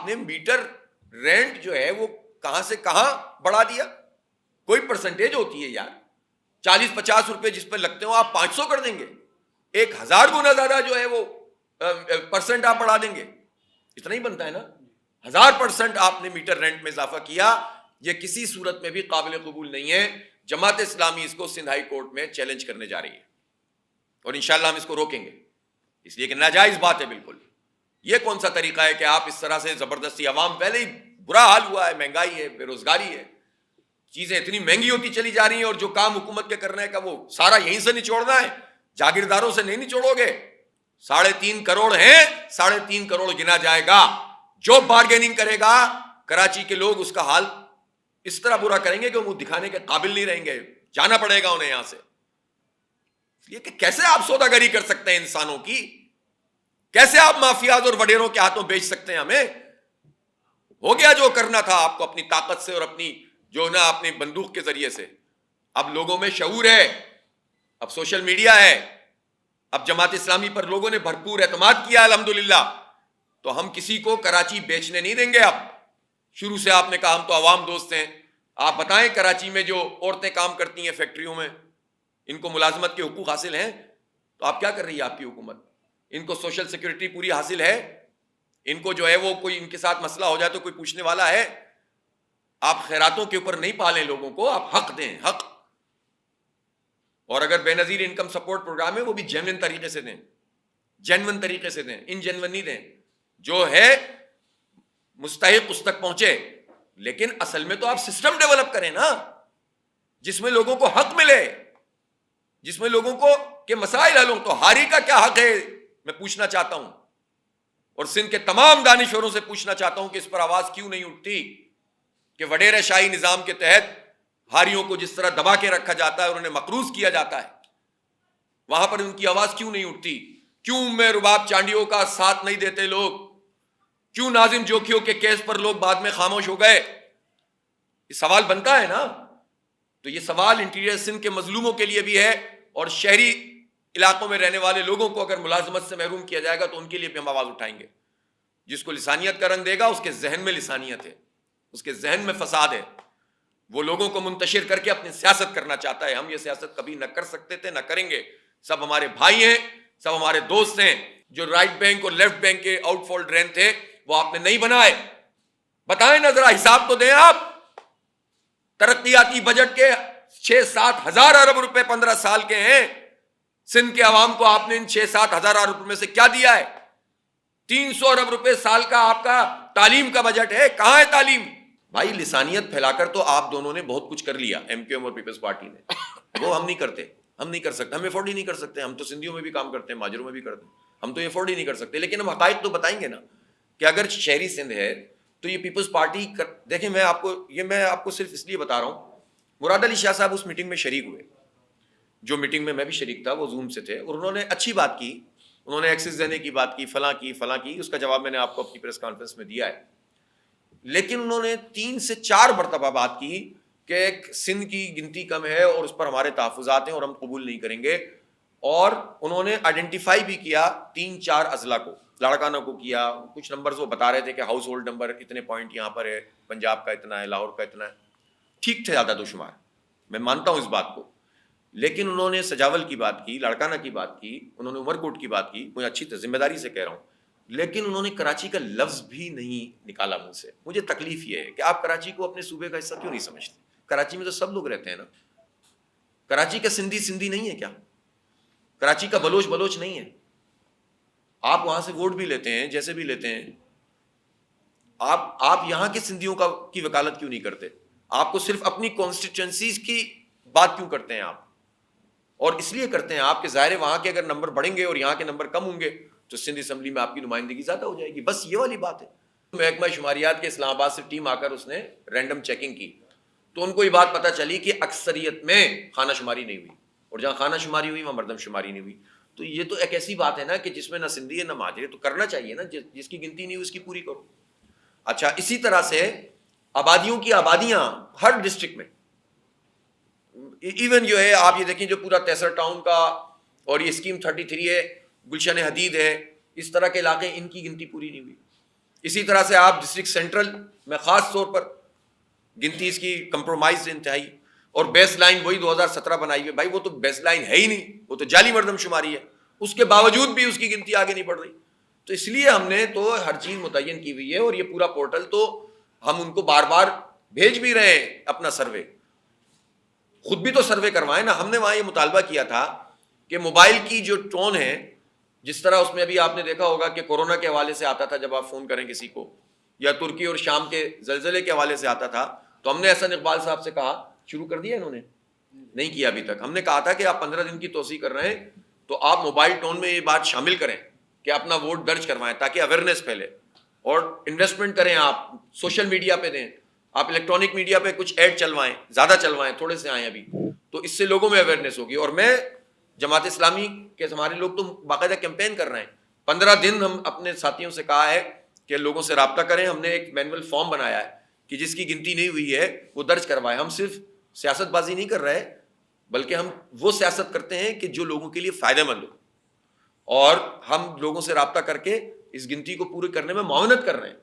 آپ نے metre rent جو ہے وہ کہاں سے کہاں بڑھا دیا. کوئی پرسنٹیج ہوتی ہے یار, 40-50 روپے جس پہ لگتے ہو آپ 500 کر دیں گے, 1000 گنا زیادہ جو ہے وہ پرسنٹ آپ بڑھا دیں گے. اتنا ہی بنتا ہے نا. 1000% آپ نے میٹر رینٹ میں اضافہ کیا, یہ کسی صورت میں بھی قابل قبول نہیں ہے. جماعت اسلامی اس کو سندھ ہائی کورٹ میں چیلنج کرنے جا رہی ہے اور انشاءاللہ ہم اس کو روکیں گے, اس لیے کہ ناجائز بات ہے بالکل. یہ کون سا طریقہ ہے کہ آپ اس طرح سے زبردستی, عوام پہلے ہی برا حال ہوا ہے, مہنگائی ہے, بے روزگاری ہے, چیزیں اتنی مہنگی ہوتی چلی جا رہی ہیں, اور جو کام حکومت کے کرنے کا وہ سارا یہیں سے نچوڑنا ہے, جاگیرداروں سے نہیں نچوڑو گے. 3.5 کروڑ ہیں, 3.5 کروڑ گنا جائے گا. جو بارگیننگ کرے گا کراچی کے لوگ اس کا حال اس طرح برا کریں گے کہ وہ دکھانے کے قابل نہیں رہیں گے, جانا پڑے گا انہیں یہاں سے. یہ کہ کیسے آپ سوداگری کر سکتے ہیں انسانوں کی, کیسے آپ مافیاز اور وڈیروں کے ہاتھوں بیچ سکتے ہیں ہمیں. ہو گیا جو کرنا تھا آپ کو اپنی طاقت سے اور اپنی جو نا اپنی بندوق کے ذریعے سے. اب لوگوں میں شعور ہے, اب سوشل میڈیا ہے, اب جماعت اسلامی پر لوگوں نے بھرپور اعتماد کیا الحمدللہ. تو ہم کسی کو کراچی بیچنے نہیں دیں گے. اب شروع سے آپ نے کہا ہم تو عوام دوست ہیں. آپ بتائیں کراچی میں جو عورتیں کام کرتی ہیں فیکٹریوں میں, ان کو ملازمت کے حقوق حاصل ہیں, تو آپ کیا کر رہی ہے آپ کی حکومت؟ ان کو سوشل سیکورٹی پوری حاصل ہے؟ ان کو جو ہے وہ کوئی ان کے ساتھ مسئلہ ہو جائے تو کوئی پوچھنے والا ہے؟ آپ خیراتوں کے اوپر نہیں پالیں لوگوں کو, آپ حق دیں, حق. اور اگر بے نظیر انکم سپورٹ پروگرام ہے وہ بھی جینوئن طریقے سے دیں, جینوئن طریقے سے دیں, ان جینوئن نہیں دیں. جو ہے مستحق اس تک پہنچے, لیکن اصل میں تو آپ سسٹم ڈیولپ کریں نا, جس میں لوگوں کو حق ملے, جس میں لوگوں کو کے مسائل حل ہوں. تو ہاری کا کیا حق ہے میں پوچھنا چاہتا ہوں, اور سندھ کے تمام دانشوروں سے پوچھنا چاہتا ہوں کہ اس پر آواز کیوں نہیں اٹھتی کہ وڈیرہ شاہی نظام کے تحت ہاریوں کو جس طرح دبا کے رکھا جاتا ہے اور انہیں مقروض کیا جاتا ہے, وہاں پر ان کی آواز کیوں نہیں اٹھتی؟ کیوں میں رباب چانڈیوں کا ساتھ نہیں دیتے لوگ؟ کیوں ناظم جوکھیوں کے کیس پر لوگ بعد میں خاموش ہو گئے؟ یہ سوال بنتا ہے نا. تو یہ سوال انٹیریئر سندھ کے مظلوموں کے لیے بھی ہے, اور شہری علاقوں میں رہنے والے لوگوں کو اگر ملازمت سے محروم کیا جائے گا تو ان کے لیے بھی ہم آواز اٹھائیں گے. جس کو لسانیت کا رنگ دے گا اس کے ذہن میں لسانیت ہے, اس کے ذہن میں فساد ہے, وہ لوگوں کو منتشر کر کے اپنی سیاست کرنا چاہتا ہے. ہم یہ سیاست کبھی نہ کر سکتے تھے, نہ کریں گے. سب ہمارے بھائی ہیں, سب ہمارے دوست ہیں. جو رائٹ بینک اور لیفٹ بینک کے آؤٹ فال ڈرین تھے وہ آپ نے نہیں بنائے. بتائیں نا ذرا, حساب تو دیں آپ. ترقیاتی بجٹ کے 6-7 ہزار ارب روپے 15 سال کے ہیں. سندھ کے عوام کو آپ نے ان 6-7 ہزار ارب روپے میں سے کیا دیا ہے؟ 300 ارب روپے سال کا آپ کا تعلیم کا بجٹ ہے. کہاں ہے تعلیم؟ بھائی لسانیت پھیلا کر تو آپ دونوں نے بہت کچھ کر لیا, ایم کیو ایم اور پیپلز پارٹی نے. وہ ہم نہیں کرتے, ہم نہیں کر سکتے, ہم افورڈ ہی نہیں کر سکتے. ہم تو سندھیوں میں بھی کام کرتے ہیں, مہاجروں میں بھی کرتے ہیں, ہم تو یہ افورڈ ہی نہیں کر سکتے. لیکن ہم حقائق تو بتائیں گے نا کہ اگر شہری سندھ ہے تو یہ پیپلز پارٹی دیکھیں, میں آپ کو صرف اس لیے بتا رہا ہوں. مراد علی شاہ صاحب اس میٹنگ میں شریک ہوئے, جو میٹنگ میں بھی شریک تھا, وہ زوم سے تھے, اور انہوں نے اچھی بات کی. انہوں نے ایکسس دینے کی بات کی, فلاں کی, اس کا جواب میں نے آپ کو اپنی پریس کانفرنس میں دیا ہے. لیکن انہوں نے 3 سے 4 مرتبہ بات کی کہ سندھ کی گنتی کم ہے اور اس پر ہمارے تحفظات ہیں اور ہم قبول نہیں کریں گے. اور انہوں نے آئیڈینٹیفائی بھی کیا 3-4 اضلاع کو, لاڑکانہ کو کیا. کچھ نمبرز وہ بتا رہے تھے کہ ہاؤس ہولڈ نمبر اتنے پوائنٹ یہاں پر ہے, پنجاب کا اتنا ہے, لاہور کا اتنا ہے. ٹھیک تھے زیادہ دو شمار, میں مانتا ہوں اس بات کو. لیکن انہوں نے سجاول کی بات کی, لاڑکانہ کی بات کی, انہوں نے عمر کوٹ کی بات کی. مجھے اچھی ذمہ داری سے کہہ رہا ہوں. لیکن انہوں نے کراچی کا لفظ بھی نہیں نکالا منہ سے. مجھے تکلیف یہ ہے کہ آپ کراچی کو اپنے صوبے کا حصہ کیوں نہیں سمجھتے؟ کراچی میں تو سب لوگ رہتے ہیں نا. کراچی کا سندھی نہیں ہے کیا؟ کراچی کا بلوچ نہیں ہے؟ آپ وہاں سے ووٹ بھی لیتے ہیں, جیسے بھی لیتے ہیں. آپ یہاں کے سندھیوں کی وکالت کیوں نہیں کرتے؟ آپ کو صرف اپنی کانسٹیٹوئنسیز کی بات کیوں کرتے ہیں آپ؟ اور اس لیے کرتے ہیں آپ کہ ظاہر ہے وہاں کے اگر نمبر بڑھیں گے اور یہاں کے نمبر کم ہوں گے تو سندھ اسمبلی میں آپ کی نمائندگی زیادہ ہو جائے گی. بس یہ والی بات ہے. محکمہ شماریات کے اسلام آباد سے ٹیم آ کر اس نے رینڈم چیکنگ کی تو ان کو یہ بات پتہ چلی کہ اکثریت میں خانہ شماری نہیں ہوئی, اور جہاں خانہ شماری ہوئی وہاں مردم شماری نہیں ہوئی. تو یہ تو ایک ایسی بات ہے نا کہ جس میں نہ سندھی ہے نہ مہاجر ہے. تو کرنا چاہیے نا, جس کی گنتی نہیں ہوئی اس کی پوری کرو. اچھا, اسی طرح سے آبادیوں کی آبادیاں ہر ڈسٹرکٹ میں, ایون جو ہے آپ یہ دیکھیں جو پورا تیسر ٹاؤن کا اور یہ اسکیم 33 ہے, گلشن حدید ہے, اس طرح کے علاقے, ان کی گنتی پوری نہیں ہوئی. اسی طرح سے آپ ڈسٹرکٹ سینٹرل میں خاص طور پر گنتی اس کی کمپرومائز انتہائی، اور بیس لائن وہی 2017 بنائی ہوئی، بھائی وہ تو بیس لائن ہے ہی نہیں، وہ تو جعلی مردم شماری ہے، اس کے باوجود بھی اس کی گنتی آگے نہیں بڑھ رہی. تو اس لیے ہم نے تو ہر چیز متعین کی ہوئی ہے، اور یہ پورا پورٹل تو ہم ان کو بار بار بھیج بھی رہے ہیں اپنا سروے، خود بھی تو سروے کروائیں نا. ہم نے وہاں یہ مطالبہ کیا تھا کہ موبائل کی جو ٹون ہے، جس طرح اس میں ابھی آپ نے دیکھا ہوگا کہ کورونا کے حوالے سے آتا تھا جب آپ فون کریں کسی کو، یا ترکی اور شام کے زلزلے کے حوالے سے آتا تھا، تو ہم نے احسن اقبال صاحب سے کہا، شروع کر دیا انہوں نے نہیں کیا ابھی تک. ہم نے کہا تھا کہ آپ 15 دن کی توسیع کر رہے ہیں تو آپ موبائل ٹون میں یہ بات شامل کریں کہ اپنا ووٹ درج کروائیں تاکہ اویئرنیس پھیلے، اور انویسٹمنٹ کریں، آپ سوشل میڈیا پہ دیں، آپ الیکٹرانک میڈیا پہ کچھ ایڈ چلوائیں، زیادہ چلوائیں، تھوڑے سے آئیں ابھی، تو اس سے لوگوں میں اویئرنیس ہوگی. اور میں جماعت اسلامی کے ہمارے لوگ تو باقاعدہ کیمپین کر رہے ہیں. 15 دن ہم اپنے ساتھیوں سے کہا ہے کہ لوگوں سے رابطہ کریں. ہم نے ایک مینول فارم بنایا ہے کہ جس کی گنتی نہیں ہوئی ہے وہ درج کروائے. ہم صرف سیاست بازی نہیں کر رہے، بلکہ ہم وہ سیاست کرتے ہیں کہ جو لوگوں کے لیے فائدہ مند ہو، اور ہم لوگوں سے رابطہ کر کے اس گنتی کو پورے کرنے میں معاونت کر رہے ہیں.